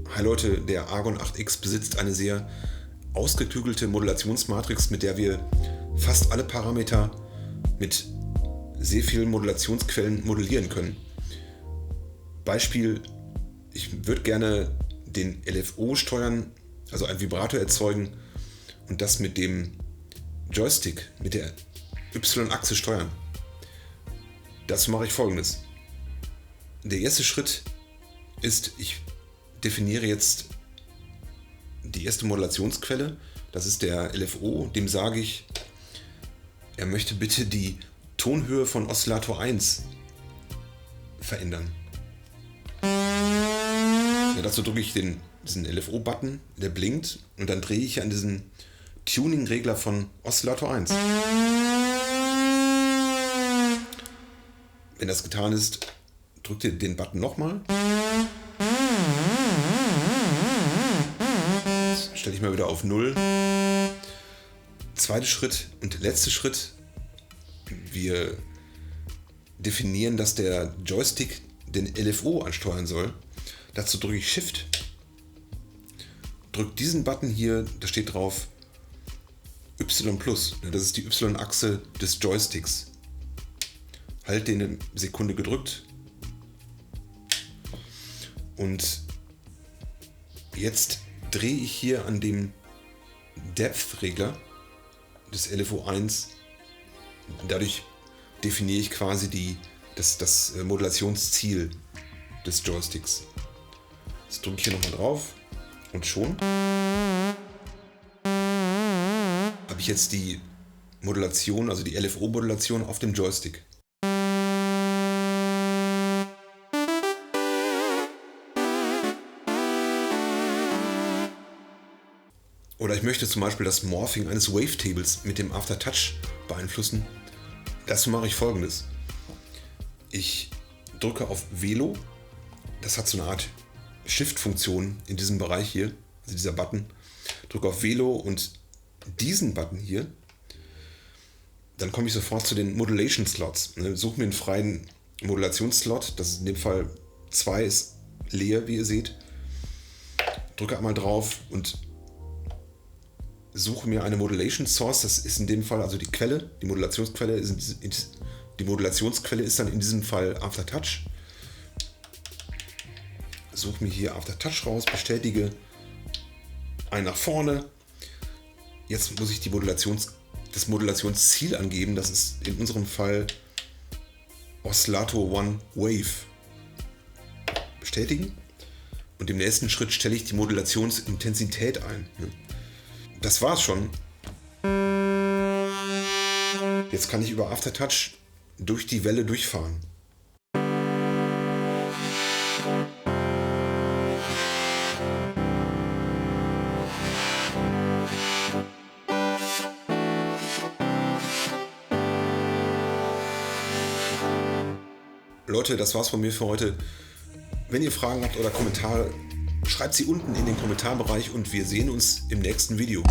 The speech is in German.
Hi Leute, der Argon 8X besitzt eine sehr ausgeklügelte Modulationsmatrix, mit der wir fast alle Parameter mit sehr vielen Modulationsquellen modellieren können. Beispiel, ich würde gerne den LFO steuern, also ein Vibrator erzeugen und das mit dem Joystick, mit der Y-Achse steuern. Dazu mache ich Folgendes. Der erste Schritt ist, ich definiere jetzt die erste Modulationsquelle, das ist der LFO, dem sage ich, er möchte bitte die Tonhöhe von Oszillator 1 verändern. Ja, dazu drücke ich diesen LFO-Button, der blinkt, und dann drehe ich an diesen Tuning-Regler von Oszillator 1. Wenn das getan ist, drückt ihr den Button nochmal. Stelle ich mal wieder auf 0. Zweiter Schritt und letzter Schritt. Wir definieren, dass der Joystick den LFO ansteuern soll. Dazu drücke ich Shift. Drücke diesen Button hier, da steht drauf Y+. Das ist die Y-Achse des Joysticks. Halt den eine Sekunde gedrückt. Und jetzt drehe ich hier an dem Depth-Regler des LFO 1. Dadurch definiere ich quasi das Modulationsziel des Joysticks. Jetzt drücke ich hier nochmal drauf und schon habe ich jetzt die Modulation, also die LFO-Modulation auf dem Joystick. Oder ich möchte zum Beispiel das Morphing eines Wavetables mit dem Aftertouch beeinflussen. Dazu mache ich Folgendes. Ich drücke auf Velo. Das hat so eine Art Shift-Funktion in diesem Bereich hier, also dieser Button. Drücke auf Velo und diesen Button hier. Dann komme ich sofort zu den Modulation Slots. Suche mir einen freien Modulationsslot. Das ist in dem Fall 2, ist leer, wie ihr seht. Drücke einmal drauf und suche mir eine Modulation Source, das ist in dem Fall also die Quelle, die Modulationsquelle ist dann in diesem Fall Aftertouch. Suche mir hier Aftertouch raus, bestätige ein nach vorne. Jetzt muss ich das Modulationsziel angeben, das ist in unserem Fall Oszillator 1 Wave. Bestätigen. Und im nächsten Schritt stelle ich die Modulationsintensität ein. Das war's schon. Jetzt kann ich über Aftertouch durch die Welle durchfahren. Leute, das war's von mir für heute. Wenn ihr Fragen habt oder Kommentare, schreibt sie unten in den Kommentarbereich und wir sehen uns im nächsten Video.